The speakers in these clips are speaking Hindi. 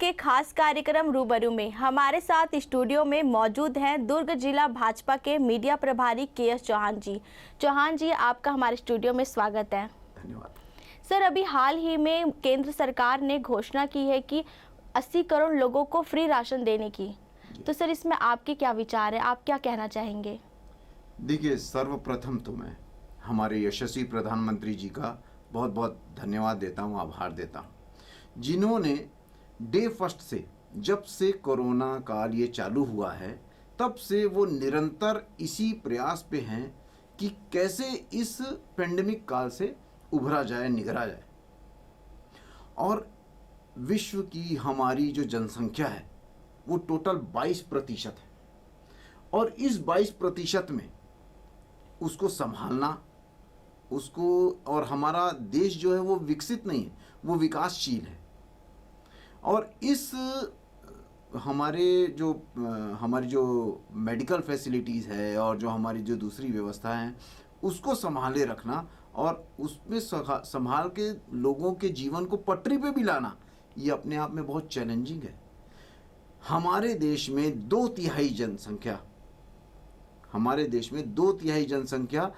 के खास कार्यक्रम रूबरू में हमारे साथ स्टूडियो में मौजूद हैं दुर्ग जिला भाजपा के मीडिया प्रभारी के.एस. चौहान जी। चौहान जी, आपका हमारे स्टूडियो में स्वागत है। धन्यवाद सर, अभी हाल ही में केंद्र सरकार ने घोषणा की है कि 80 करोड़ लोगों को फ्री राशन देने की। तो सर, इसमें आपके क्या विचार है, आप क्या कहना चाहेंगे? देखिए, सर्वप्रथम तो मैं हमारे यशस्वी प्रधानमंत्री जी का बहुत बहुत धन्यवाद देता हूँ, आभार देता हूँ, जिन्होंने डे फर्स्ट से, जब से कोरोना काल ये चालू हुआ है, तब से वो निरंतर इसी प्रयास पे हैं कि कैसे इस पेंडेमिक काल से उभरा जाए, निगरा जाए। और विश्व की हमारी जो जनसंख्या है वो टोटल 22% है, और इस 22% में उसको संभालना, उसको, और हमारा देश जो है वो विकसित नहीं है, वो विकासशील है। और इस हमारी जो मेडिकल फैसिलिटीज़ है और जो हमारी जो दूसरी व्यवस्था है उसको संभाले रखना और उसमें संभाल के लोगों के जीवन को पटरी पे भी लाना, ये अपने आप में बहुत चैलेंजिंग है। हमारे देश में 2/3 जनसंख्या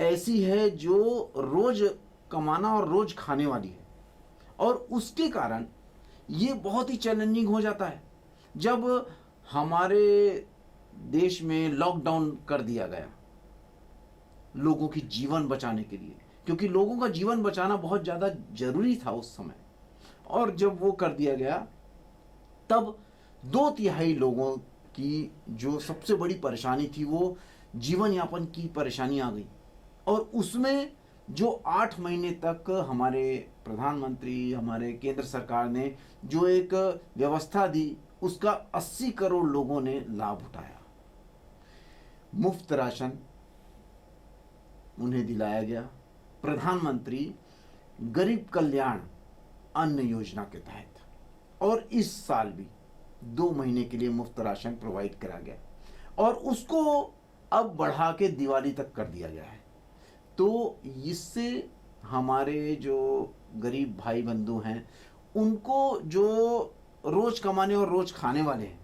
ऐसी है जो रोज कमाना और रोज खाने वाली है, और उसके कारण ये बहुत ही चैलेंजिंग हो जाता है जब हमारे देश में लॉकडाउन कर दिया गया लोगों की जीवन बचाने के लिए, क्योंकि लोगों का जीवन बचाना बहुत ज़्यादा जरूरी था उस समय। और जब वो कर दिया गया तब 2/3 लोगों की जो सबसे बड़ी परेशानी थी वो जीवन यापन की परेशानी आ गई। और उसमें जो 8 महीने तक हमारे प्रधानमंत्री, हमारे केंद्र सरकार ने जो एक व्यवस्था दी, उसका 80 करोड़ लोगों ने लाभ उठाया। मुफ्त राशन उन्हें दिलाया गया प्रधानमंत्री गरीब कल्याण अन्न योजना के तहत, और इस साल भी 2 महीने के लिए मुफ्त राशन प्रोवाइड करा गया, और उसको अब बढ़ा के दिवाली तक कर दिया गया है। तो इससे हमारे जो गरीब भाई बंधु हैं, उनको, जो रोज कमाने और रोज खाने वाले हैं,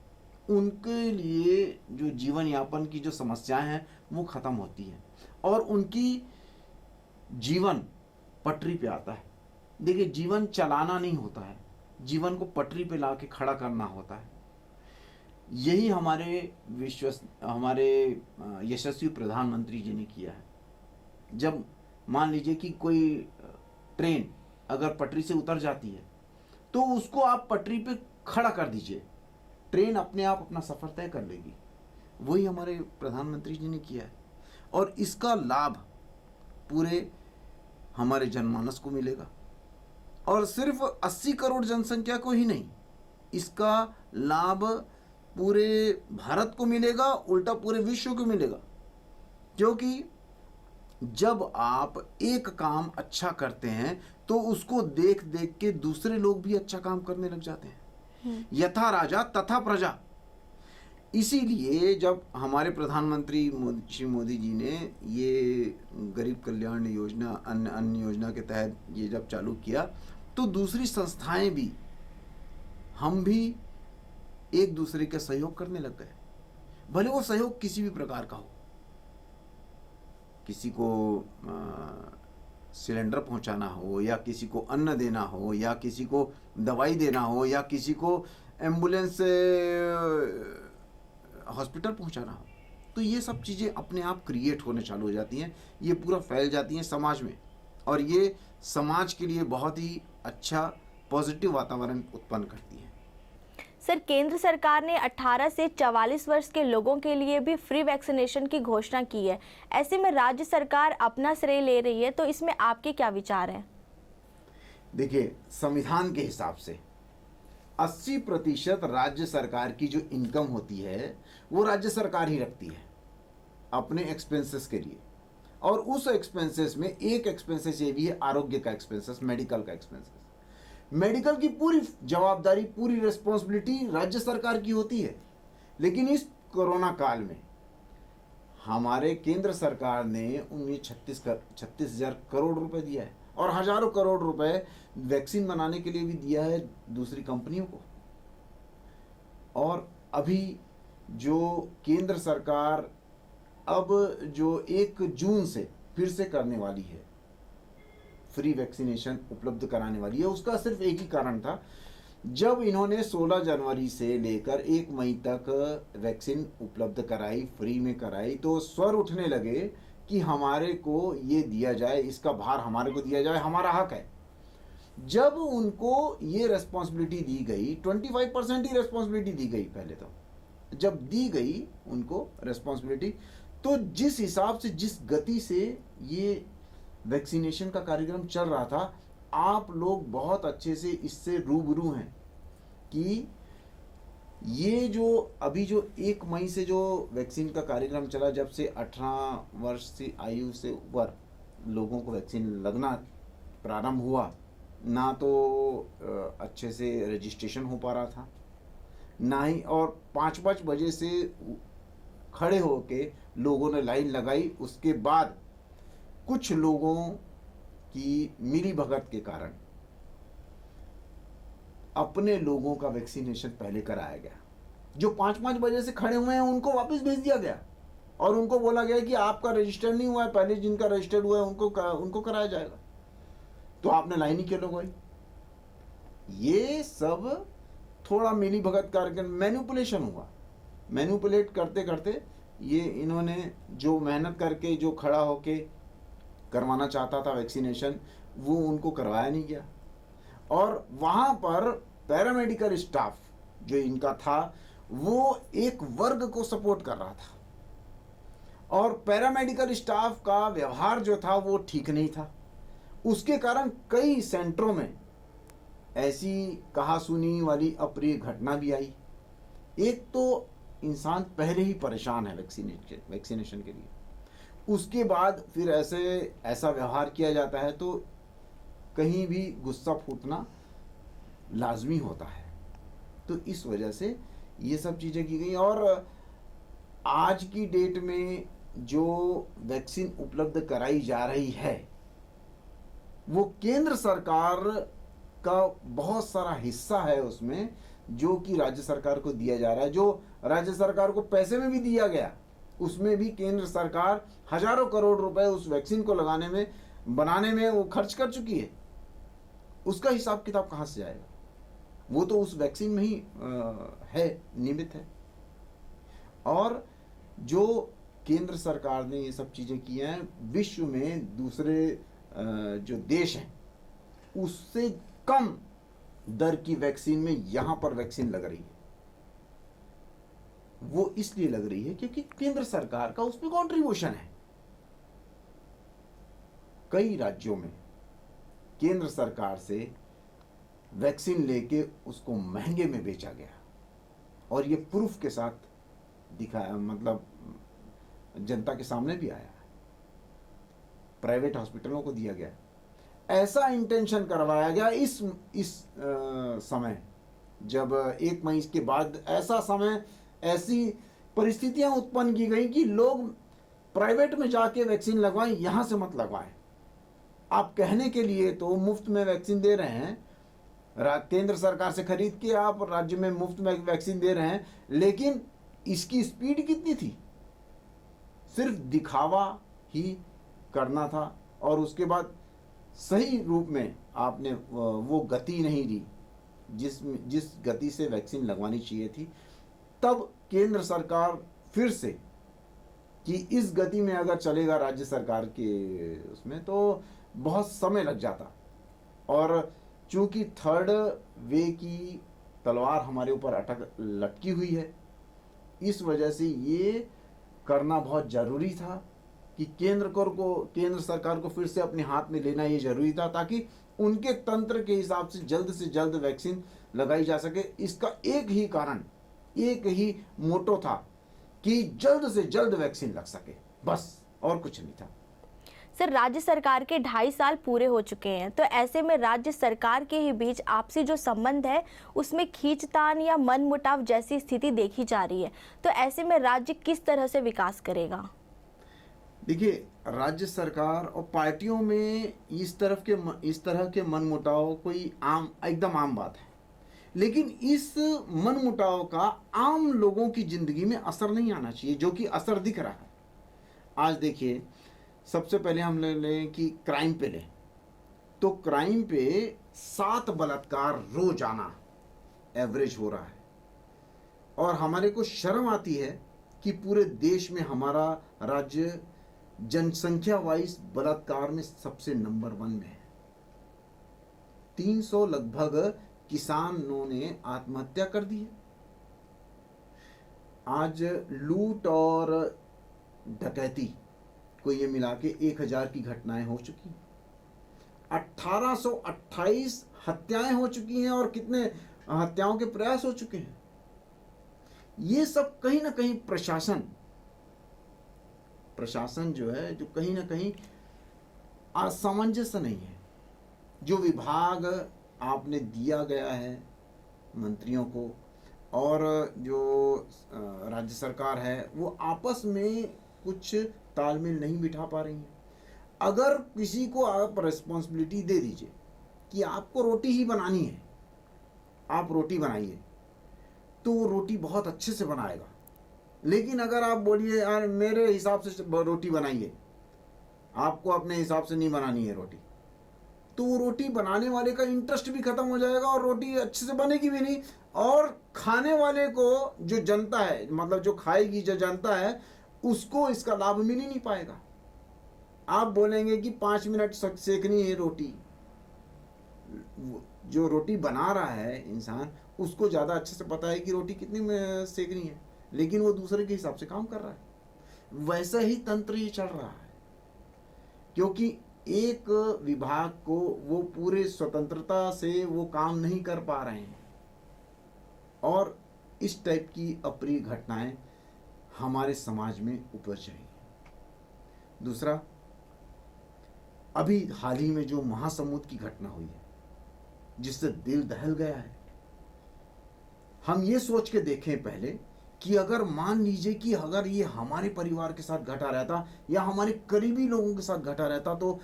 उनके लिए जो जीवन यापन की जो समस्याएं हैं वो खत्म होती हैं और उनकी जीवन पटरी पे आता है। देखिए, जीवन चलाना नहीं होता है, जीवन को पटरी पे ला के खड़ा करना होता है। यही हमारे यशस्वी प्रधानमंत्री जी ने किया है। जब मान लीजिए कि कोई ट्रेन अगर पटरी से उतर जाती है तो उसको आप पटरी पे खड़ा कर दीजिए, ट्रेन अपने आप अपना सफ़र तय कर लेगी। वही हमारे प्रधानमंत्री जी ने किया है, और इसका लाभ पूरे हमारे जनमानस को मिलेगा। और सिर्फ 80 करोड़ जनसंख्या को ही नहीं, इसका लाभ पूरे भारत को मिलेगा, उल्टा पूरे विश्व को मिलेगा। क्योंकि जब आप एक काम अच्छा करते हैं तो उसको देख देख के दूसरे लोग भी अच्छा काम करने लग जाते हैं। यथा राजा तथा प्रजा। इसीलिए जब हमारे प्रधानमंत्री श्री मोदी जी ने ये गरीब कल्याण योजना, अन्न योजना के तहत ये जब चालू किया, तो दूसरी संस्थाएं भी, हम भी एक दूसरे का सहयोग करने लग गए। भले वो सहयोग किसी भी प्रकार का हो, किसी को सिलेंडर पहुंचाना हो, या किसी को अन्न देना हो, या किसी को दवाई देना हो, या किसी को एम्बुलेंस हॉस्पिटल पहुंचाना हो, तो ये सब चीज़ें अपने आप क्रिएट होने चालू हो जाती हैं, ये पूरा फैल जाती हैं समाज में, और ये समाज के लिए बहुत ही अच्छा पॉजिटिव वातावरण उत्पन्न करती हैं। सर, केंद्र सरकार ने 18 से 44 वर्ष के लोगों के लिए भी फ्री वैक्सीनेशन की घोषणा की है। ऐसे में राज्य सरकार अपना श्रेय ले रही है, तो इसमें आपके क्या विचार हैं? देखिए, संविधान के हिसाब से 80% राज्य सरकार की जो इनकम होती है वो राज्य सरकार ही रखती है अपने एक्सपेंसेस के लिए, और उस एक्सपेंसेस में एक एक्सपेंसेस ये भी है आरोग्य का एक्सपेंसेस, मेडिकल का एक्सपेंसेस। मेडिकल की पूरी जवाबदारी, पूरी रिस्पॉन्सिबिलिटी राज्य सरकार की होती है। लेकिन इस कोरोना काल में हमारे केंद्र सरकार ने उन्हें 36,000 करोड़ रुपए दिया है, और हजारों करोड़ रुपए वैक्सीन बनाने के लिए भी दिया है दूसरी कंपनियों को। और अभी जो केंद्र सरकार अब जो 1 जून से फिर से करने वाली है, फ्री वैक्सीनेशन उपलब्ध कराने वाली है, उसका सिर्फ एक ही कारण था। जब इन्होंने 16 जनवरी से लेकर 1 मई तक वैक्सीन उपलब्ध कराई, फ्री में कराई, तो स्वर उठने लगे कि हमारे को ये दिया जाए, इसका भार हमारे को दिया जाए, हमारा हक है। जब उनको ये रेस्पॉन्सिबिलिटी दी गई, 25% ही रेस्पॉन्सिबिलिटी दी गई पहले तो, जब दी गई उनको रेस्पॉन्सिबिलिटी, तो जिस हिसाब से, जिस गति से ये वैक्सीनेशन का कार्यक्रम चल रहा था, आप लोग बहुत अच्छे से इससे रूबरू हैं कि ये जो अभी जो 1 मई से जो वैक्सीन का कार्यक्रम चला, जब से 18 वर्ष की आयु से ऊपर लोगों को वैक्सीन लगना प्रारंभ हुआ, ना तो अच्छे से रजिस्ट्रेशन हो पा रहा था, ना ही, और 5-5 बजे से खड़े होके लोगों ने लाइन लगाई। उसके बाद कुछ लोगों की मिली भगत के कारण अपने लोगों का वैक्सीनेशन पहले कराया गया। जो 5-5 बजे से खड़े हुए हैं उनको वापस भेज दिया गया और उनको बोला गया कि आपका रजिस्टर नहीं हुआ है, पहले जिनका रजिस्टर हुआ है उनको कराया जाएगा, तो आपने लाइन ही क्यों लगाई? ये सब थोड़ा मिली भगत कार्यक्रम, मैनिपुलेशन हुआ। मैनिपुलेट करते करते ये इन्होंने जो मेहनत करके, जो खड़ा होके करवाना चाहता था वैक्सीनेशन, वो उनको करवाया नहीं गया। और वहाँ पर पैरामेडिकल स्टाफ जो इनका था, वो एक वर्ग को सपोर्ट कर रहा था और पैरामेडिकल स्टाफ का व्यवहार जो था वो ठीक नहीं था। उसके कारण कई सेंटरों में ऐसी कहा सुनी वाली अप्रिय घटना भी आई। एक तो इंसान पहले ही परेशान है वैक्सीनेशन के लिए, उसके बाद फिर ऐसा व्यवहार किया जाता है तो कहीं भी गुस्सा फूटना लाजमी होता है। तो इस वजह से ये सब चीज़ें की गई। और आज की डेट में जो वैक्सीन उपलब्ध कराई जा रही है, वो केंद्र सरकार का बहुत सारा हिस्सा है उसमें, जो कि राज्य सरकार को दिया जा रहा है। जो राज्य सरकार को पैसे में भी दिया गया, उसमें भी केंद्र सरकार हजारों करोड़ रुपए उस वैक्सीन को लगाने में, बनाने में वो खर्च कर चुकी है। उसका हिसाब किताब कहाँ से आएगा? वो तो उस वैक्सीन में ही है, निमित है। और जो केंद्र सरकार ने ये सब चीज़ें की हैं, विश्व में दूसरे जो देश हैं उससे कम दर की वैक्सीन में यहाँ पर वैक्सीन लग रही है। वो इसलिए लग रही है क्योंकि केंद्र सरकार का उसमें कंट्रीब्यूशन है। कई राज्यों में केंद्र सरकार से वैक्सीन लेके उसको महंगे में बेचा गया और ये प्रूफ के साथ दिखाया, मतलब जनता के सामने भी आया। प्राइवेट हॉस्पिटलों को दिया गया, ऐसा इंटेंशन करवाया गया इस समय, जब 1 मई के बाद ऐसा समय, ऐसी परिस्थितियां उत्पन्न की गई कि लोग प्राइवेट में जाके वैक्सीन लगवाएं, यहां से मत लगवाएं। आप कहने के लिए तो मुफ्त में वैक्सीन दे रहे हैं, केंद्र सरकार से खरीद के आप राज्य में मुफ्त में वैक्सीन दे रहे हैं, लेकिन इसकी स्पीड कितनी थी? सिर्फ दिखावा ही करना था और उसके बाद सही रूप में आपने वो गति नहीं दी जिस गति से वैक्सीन लगवानी चाहिए थी। तब केंद्र सरकार फिर से कि इस गति में अगर चलेगा राज्य सरकार के उसमें तो बहुत समय लग जाता, और चूंकि 3rd वे की तलवार हमारे ऊपर लटकी हुई है, इस वजह से ये करना बहुत ज़रूरी था कि केंद्र सरकार को फिर से अपने हाथ में लेना ये जरूरी था, ताकि उनके तंत्र के हिसाब से जल्द वैक्सीन लगाई जा सके। इसका एक ही कारण, एक ही मोटो था कि जल्द से जल्द वैक्सीन लग सके, बस, और कुछ नहीं था। सर, राज्य सरकार के 2.5 साल पूरे हो चुके हैं, तो ऐसे में राज्य सरकार के ही बीच आपसी जो संबंध है उसमें खींचतान या मनमुटाव जैसी स्थिति देखी जा रही है, तो ऐसे में राज्य किस तरह से विकास करेगा? देखिए, राज्य सरकार और पार्टियों में इस तरह के मनमुटाव कोई एकदम आम बात है। लेकिन इस मनमुटाव का आम लोगों की जिंदगी में असर नहीं आना चाहिए, जो कि असर दिख रहा है। आज देखिए, सबसे पहले हम ले लें कि क्राइम पे लें, तो क्राइम पे 7 बलात्कार रोजाना एवरेज हो रहा है। और हमारे को शर्म आती है कि पूरे देश में हमारा राज्य जनसंख्या वाइज बलात्कार में सबसे नंबर 1 में है। 300 लगभग किसानों ने आत्महत्या कर दी है। आज लूट और डकैती को ये मिला के 1000 की घटनाएं हो चुकी हैं। 1828 हत्याएं हो चुकी हैं और कितने हत्याओं के प्रयास हो चुके हैं। ये सब कहीं ना कहीं प्रशासन जो है, जो कहीं ना कहीं असामंजस्य नहीं है। जो विभाग आपने दिया गया है मंत्रियों को और जो राज्य सरकार है, वो आपस में कुछ तालमेल नहीं बिठा पा रही है। अगर किसी को आप रिस्पॉन्सिबिलिटी दे दीजिए कि आपको रोटी ही बनानी है, आप रोटी बनाइए, तो वो रोटी बहुत अच्छे से बनाएगा। लेकिन अगर आप बोलिए यार मेरे हिसाब से रोटी बनाइए, आपको अपने हिसाब से नहीं बनानी है रोटी, तो वो रोटी बनाने वाले का इंटरेस्ट भी खत्म हो जाएगा और रोटी अच्छे से बनेगी भी नहीं। और खाने वाले को, जो जनता है, मतलब जो खाएगी जो जनता है, उसको इसका लाभ मिल ही नहीं पाएगा। आप बोलेंगे कि 5 मिनट सेकनी है रोटी, जो रोटी बना रहा है इंसान, उसको ज़्यादा अच्छे से पता है कि रोटी कितनी सेकनी है, लेकिन वो दूसरे के हिसाब से काम कर रहा है। वैसा ही तंत्र ये चल रहा है, क्योंकि एक विभाग को वो पूरे स्वतंत्रता से वो काम नहीं कर पा रहे हैं। और इस टाइप की अप्रिय घटनाएं हमारे समाज में उपज रही है। दूसरा, अभी हाल ही में जो महासमुद्र की घटना हुई है, जिससे दिल दहल गया है। हम ये सोच के देखें पहले कि अगर मान लीजिए कि अगर ये हमारे परिवार के साथ घटा रहता या हमारे करीबी लोगों के साथ घटा रहता, तो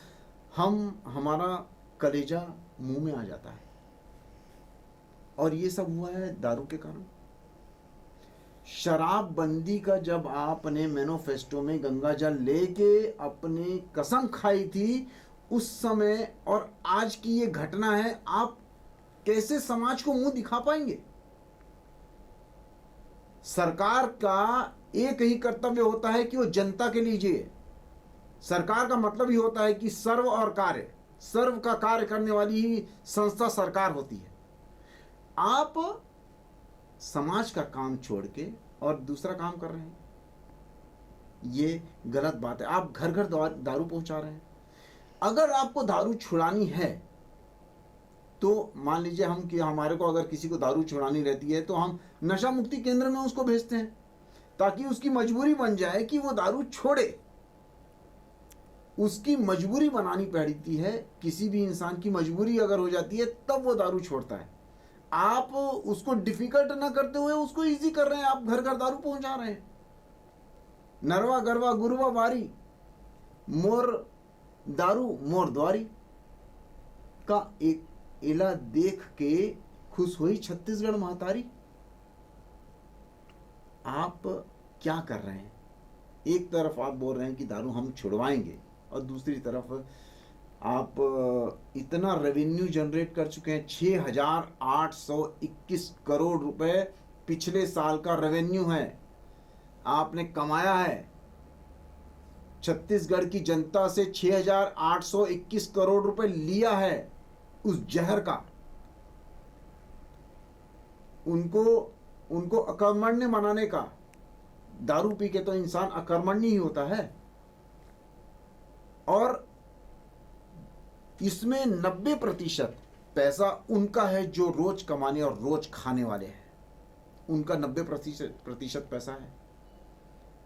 हमारा कलेजा मुंह में आ जाता है। और ये सब हुआ है दारू के कारण। शराबबंदी का जब आपने मैनिफेस्टो में गंगा जल लेके अपनी कसम खाई थी, उस समय और आज की ये घटना है, आप कैसे समाज को मुंह दिखा पाएंगे? सरकार का एक ही कर्तव्य होता है कि वो जनता के लिए जिए। सरकार का मतलब ही होता है कि सर्व और कार्य, सर्व का कार्य करने वाली ही संस्था सरकार होती है। आप समाज का काम छोड़ के और दूसरा काम कर रहे हैं, ये गलत बात है। आप घर घर दारू पहुंचा रहे हैं। अगर आपको दारू छुड़ानी है तो मान लीजिए हम कि हमारे को अगर किसी को दारू छुड़ानी रहती है तो हम नशा मुक्ति केंद्र में उसको भेजते हैं, ताकि उसकी मजबूरी बन जाए कि वो दारू छोड़े। उसकी मजबूरी बनानी पड़ती है। किसी भी इंसान की मजबूरी अगर हो जाती है तब वो दारू छोड़ता है। आप उसको डिफिकल्ट ना करते हुए उसको इजी कर रहे हैं। आप घर घर दारू पहुंचा रहे हैं। नरवा गरवा गुरवा बारी, मोर दारू मोर द्वारी का एक इला देख के खुश हुई छत्तीसगढ़ महतारी। आप क्या कर रहे हैं? एक तरफ आप बोल रहे हैं कि दारू हम छुड़वाएंगे और दूसरी तरफ आप इतना रेवेन्यू जनरेट कर चुके हैं। 6,821 करोड़ रुपए पिछले साल का रेवेन्यू है, आपने कमाया है। छत्तीसगढ़ की जनता से 6,821 करोड़ रुपए लिया है उस जहर का। उनको अकर्मण्य बनाने का। दारू पी के तो इंसान अकर्मण्य ही होता है। और इसमें 90% पैसा उनका है जो रोज कमाने और रोज खाने वाले हैं। उनका 90% पैसा है।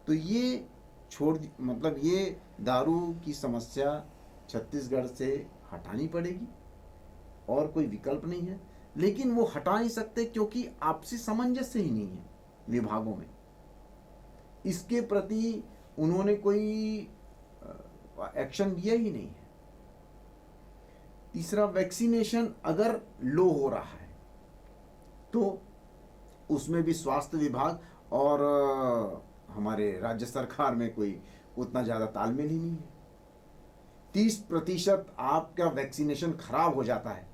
तो ये मतलब ये दारू की समस्या छत्तीसगढ़ से हटानी पड़ेगी और कोई विकल्प नहीं है। लेकिन वो हटा नहीं सकते क्योंकि आपसी सामंजस्य ही नहीं है विभागों में। इसके प्रति उन्होंने कोई एक्शन लिया ही नहीं है। तीसरा, वैक्सीनेशन अगर लो हो रहा है तो उसमें भी स्वास्थ्य विभाग और हमारे राज्य सरकार में कोई उतना ज़्यादा तालमेल ही नहीं है। 30% आपका वैक्सीनेशन खराब हो जाता है।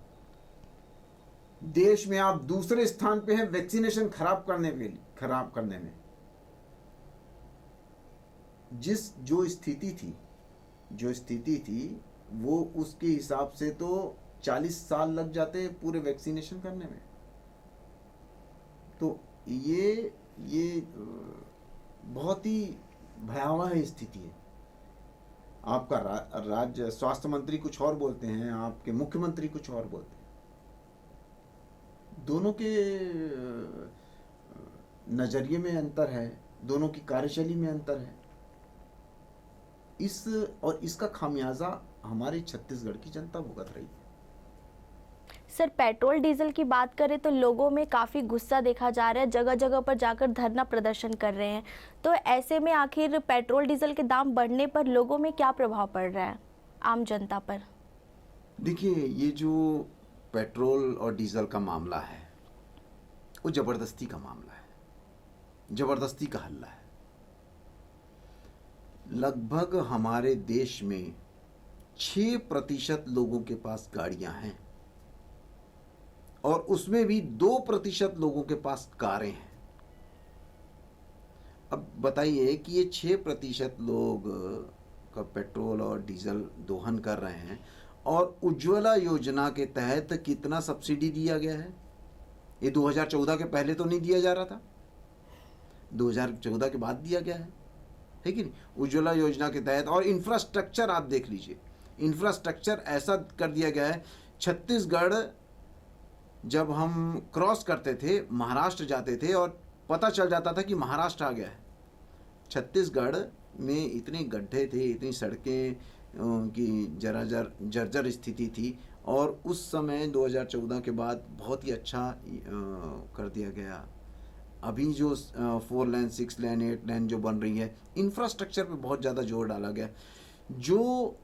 देश में आप दूसरे स्थान पे हैं वैक्सीनेशन खराब करने में। जो स्थिति थी वो उसके हिसाब से तो 40 साल लग जाते हैं पूरे वैक्सीनेशन करने में। तो ये बहुत ही भयावह स्थिति है। आपका राज्य स्वास्थ्य मंत्री कुछ और बोलते हैं, आपके मुख्यमंत्री कुछ और बोलते हैं। दोनों के नजरिए में अंतर है, दोनों की कार्यशैली में अंतर है। इसका खामियाजा हमारे छत्तीसगढ़ की जनता भुगत रही है। सर, पेट्रोल डीजल की बात करें तो लोगों में काफ़ी गुस्सा देखा जा रहा है, जगह जगह पर जाकर धरना प्रदर्शन कर रहे हैं। तो ऐसे में आखिर पेट्रोल डीजल के दाम बढ़ने पर लोगों में क्या प्रभाव पड़ रहा है आम जनता पर? देखिए, ये जो पेट्रोल और डीजल का मामला है वो जबरदस्ती का मामला है, जबरदस्ती का हल्ला है। लगभग हमारे देश में 6% लोगों के पास गाड़ियां हैं और उसमें भी 2% लोगों के पास कारें हैं। अब बताइए कि ये 6% लोग का पेट्रोल और डीजल दोहन कर रहे हैं और उज्ज्वला योजना के तहत कितना सब्सिडी दिया गया है? ये 2014 के पहले तो नहीं दिया जा रहा था, 2014 के बाद दिया गया है कि नहीं? उज्ज्वला योजना के तहत। और इंफ्रास्ट्रक्चर आप देख लीजिए, इंफ्रास्ट्रक्चर ऐसा कर दिया गया है। छत्तीसगढ़ जब हम क्रॉस करते थे, महाराष्ट्र जाते थे और पता चल जाता था कि महाराष्ट्र आ गया है। छत्तीसगढ़ में इतने गड्ढे थे, इतनी सड़कें की जर्जर स्थिति थी और उस समय 2014 के बाद बहुत ही अच्छा कर दिया गया। अभी जो 4 लेन 6 लेन 8 लेन जो बन रही है, इंफ्रास्ट्रक्चर पे बहुत ज़्यादा जोर डाला गया। जो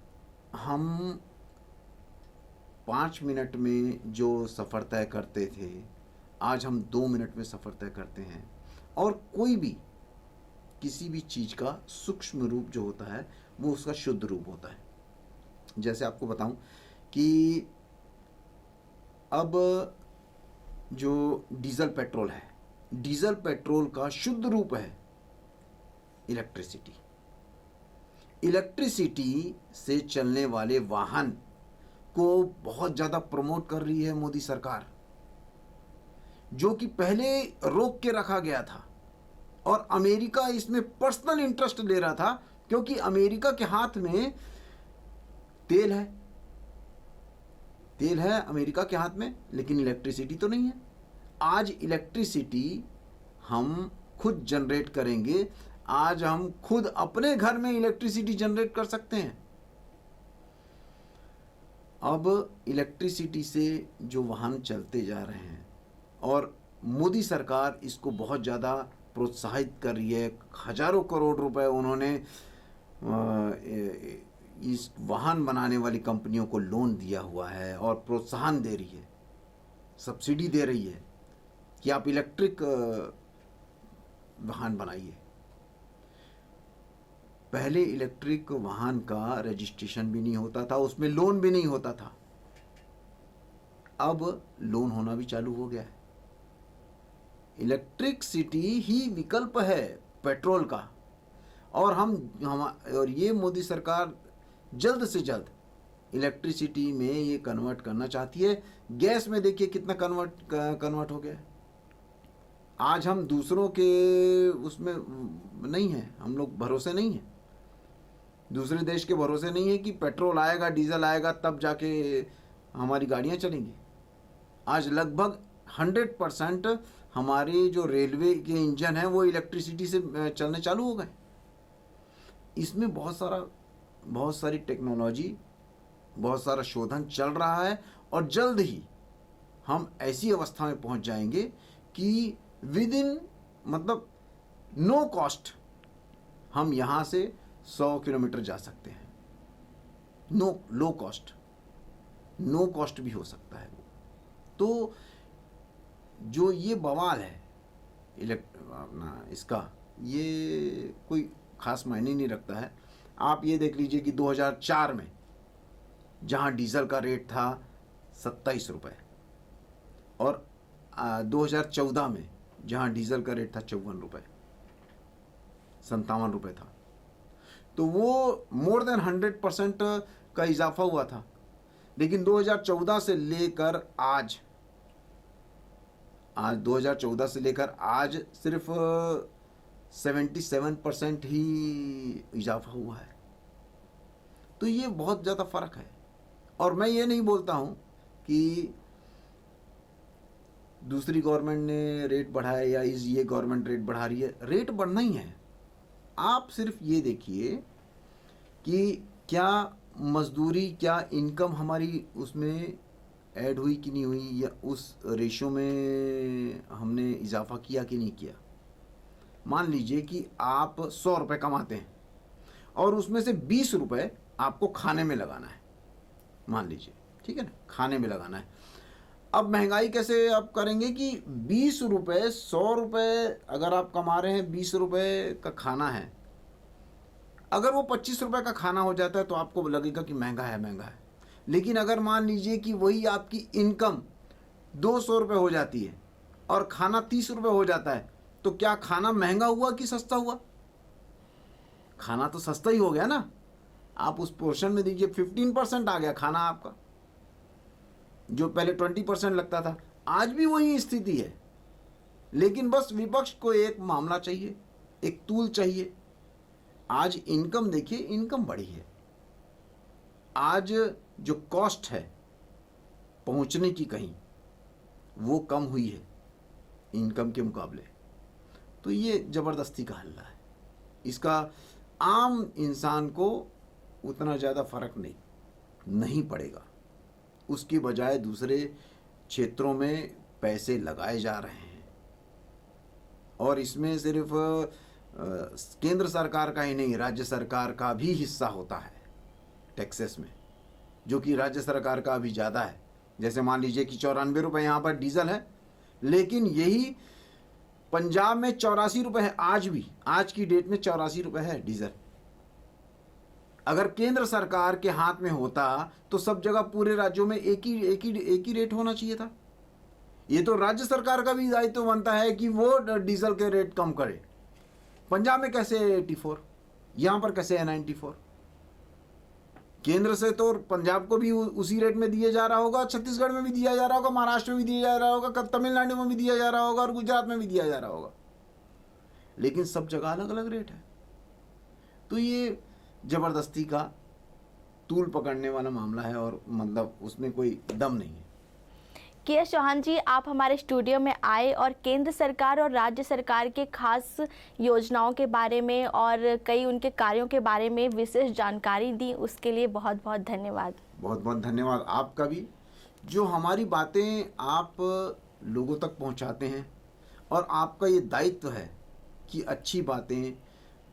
हम 5 मिनट में जो सफ़र तय करते थे, आज हम 2 मिनट में सफ़र तय करते हैं। और कोई भी किसी भी चीज़ का सूक्ष्म रूप जो होता है वो उसका शुद्ध रूप होता है। जैसे आपको बताऊं कि अब जो डीजल पेट्रोल है, डीजल पेट्रोल का शुद्ध रूप है इलेक्ट्रिसिटी। इलेक्ट्रिसिटी से चलने वाले वाहन को बहुत ज़्यादा प्रमोट कर रही है मोदी सरकार, जो कि पहले रोक के रखा गया था और अमेरिका इसमें पर्सनल इंटरेस्ट ले रहा था, क्योंकि अमेरिका के हाथ में तेल है अमेरिका के हाथ में, लेकिन इलेक्ट्रिसिटी तो नहीं है। आज इलेक्ट्रिसिटी हम खुद जनरेट करेंगे, आज हम खुद अपने घर में इलेक्ट्रिसिटी जनरेट कर सकते हैं। अब इलेक्ट्रिसिटी से जो वाहन चलते जा रहे हैं और मोदी सरकार इसको बहुत ज़्यादा प्रोत्साहित कर रही है। हजारों करोड़ रुपए उन्होंने इस वाहन बनाने वाली कंपनियों को लोन दिया हुआ है और प्रोत्साहन दे रही है, सब्सिडी दे रही है कि आप इलेक्ट्रिक वाहन बनाइए। पहले इलेक्ट्रिक वाहन का रजिस्ट्रेशन भी नहीं होता था, उसमें लोन भी नहीं होता था। अब लोन होना भी चालू हो गया है। इलेक्ट्रिसिटी ही विकल्प है पेट्रोल का और ये मोदी सरकार जल्द से जल्द इलेक्ट्रिसिटी में ये कन्वर्ट करना चाहती है। गैस में देखिए कितना कन्वर्ट हो गया है। आज हम दूसरों के उसमें नहीं है, हम लोग भरोसे नहीं है, दूसरे देश के भरोसे नहीं है कि पेट्रोल आएगा डीजल आएगा तब जाके हमारी गाड़ियां चलेंगी। आज लगभग 100% हमारे जो रेलवे के इंजन हैं वो इलेक्ट्रिसिटी से चलने चालू हो गए। इसमें बहुत सारी टेक्नोलॉजी, बहुत सारा शोधन चल रहा है और जल्द ही हम ऐसी अवस्था में पहुंच जाएंगे कि विद इन मतलब नो कॉस्ट हम यहाँ से 100 किलोमीटर जा सकते हैं। लो कॉस्ट भी हो सकता है वो। तो जो ये बवाल है अपना इसका, ये कोई खास मायने नहीं रखता है। आप ये देख लीजिए कि 2004 में जहां डीजल का रेट था 27 रुपये और 2014 में जहां डीजल का रेट था 54 रुपये, 57 रुपये था, तो वो मोर देन 100% का इजाफा हुआ था। लेकिन 2014 से लेकर आज 2014 से लेकर आज सिर्फ 77% ही इजाफा हुआ है। तो ये बहुत ज़्यादा फ़र्क है। और मैं ये नहीं बोलता हूँ कि दूसरी गवर्नमेंट ने रेट बढ़ाया या ये गवर्नमेंट रेट बढ़ा रही है, रेट बढ़ना ही है। आप सिर्फ ये देखिए कि क्या मजदूरी, क्या इनकम हमारी उसमें ऐड हुई कि नहीं हुई, या उस रेशो में हमने इजाफा किया कि नहीं किया। मान लीजिए कि आप 100 रुपये कमाते हैं और उसमें से 20 रुपये आपको खाने में लगाना है, मान लीजिए, ठीक है ना, खाने में लगाना है। अब महंगाई कैसे आप करेंगे कि 20 रुपये, 100 रुपये अगर आप कमा रहे हैं, 20 रुपये का खाना है, अगर वो 25 रुपये का खाना हो जाता है तो आपको लगेगा कि महंगा है, महंगा है। लेकिन अगर मान लीजिए कि वही आपकी इनकम 200 रुपये हो जाती है और खाना 30 रुपये हो जाता है, तो क्या खाना महंगा हुआ कि सस्ता हुआ? खाना तो सस्ता ही हो गया ना। आप उस पोर्शन में दीजिए 15% आ गया खाना आपका, जो पहले 20% लगता था। आज भी वही स्थिति है, लेकिन बस विपक्ष को एक मामला चाहिए, एक तूल चाहिए। आज इनकम देखिए, इनकम बढ़ी है। आज जो कॉस्ट है पहुंचने की कहीं, वो कम हुई है इनकम के मुकाबले। तो ये ज़बरदस्ती का हल्ला है। इसका आम इंसान को उतना ज़्यादा फर्क नहीं पड़ेगा। उसकी बजाय दूसरे क्षेत्रों में पैसे लगाए जा रहे हैं, और इसमें सिर्फ केंद्र सरकार का ही नहीं, राज्य सरकार का भी हिस्सा होता है टैक्सेस में, जो कि राज्य सरकार का अभी ज़्यादा है। जैसे मान लीजिए कि 94 रुपये यहाँ पर डीजल है, लेकिन यही पंजाब में 84 रुपये है। आज भी, आज की डेट में 84 रुपये है डीजल। अगर केंद्र सरकार के हाथ में होता तो सब जगह पूरे राज्यों में एक ही रेट होना चाहिए था। ये तो राज्य सरकार का भी दायित्व बनता है कि वो डीजल के रेट कम करे। पंजाब में कैसे 84, यहाँ पर कैसे है 94? केंद्र से तो पंजाब को भी उसी रेट में दिया जा रहा होगा, छत्तीसगढ़ में भी दिया जा रहा होगा, महाराष्ट्र में भी दिया जा रहा होगा, तमिलनाडु में भी दिया जा रहा होगा और गुजरात में भी दिया जा रहा होगा, लेकिन सब जगह अलग अलग रेट है। तो ये ज़बरदस्ती का तूल पकड़ने वाला मामला है, और मतलब उसमें कोई दम नहीं है। के चौहान जी, आप हमारे स्टूडियो में आए और केंद्र सरकार और राज्य सरकार के खास योजनाओं के बारे में और कई उनके कार्यों के बारे में विशेष जानकारी दी, उसके लिए बहुत बहुत धन्यवाद। बहुत बहुत धन्यवाद आपका भी, जो हमारी बातें आप लोगों तक पहुंचाते हैं, और आपका ये दायित्व है कि अच्छी बातें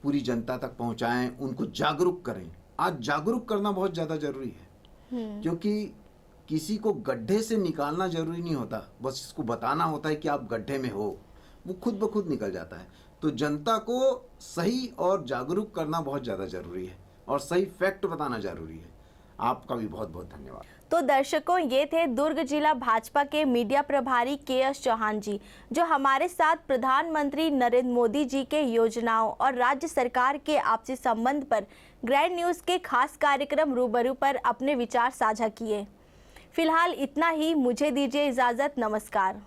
पूरी जनता तक पहुंचाएं, उनको जागरूक करें। आज जागरूक करना बहुत ज़्यादा ज़रूरी है, क्योंकि किसी को गड्ढे से निकालना जरूरी नहीं होता, बस इसको बताना होता है कि आप गड्ढे में हो, वो खुद ब खुद निकल जाता है। तो जनता को सही और जागरूक करना बहुत ज़्यादा ज़रूरी है, और सही फैक्ट बताना ज़रूरी है। आपका भी बहुत बहुत धन्यवाद। तो दर्शकों, ये थे दुर्ग जिला भाजपा के मीडिया प्रभारी के.एस. चौहान जी, जो हमारे साथ प्रधानमंत्री नरेंद्र मोदी जी के योजनाओं और राज्य सरकार के आपसी संबंध पर ग्रैंड न्यूज़ के खास कार्यक्रम रूबरू पर अपने विचार साझा किए। फिलहाल इतना ही, मुझे दीजिए इजाज़त। नमस्कार।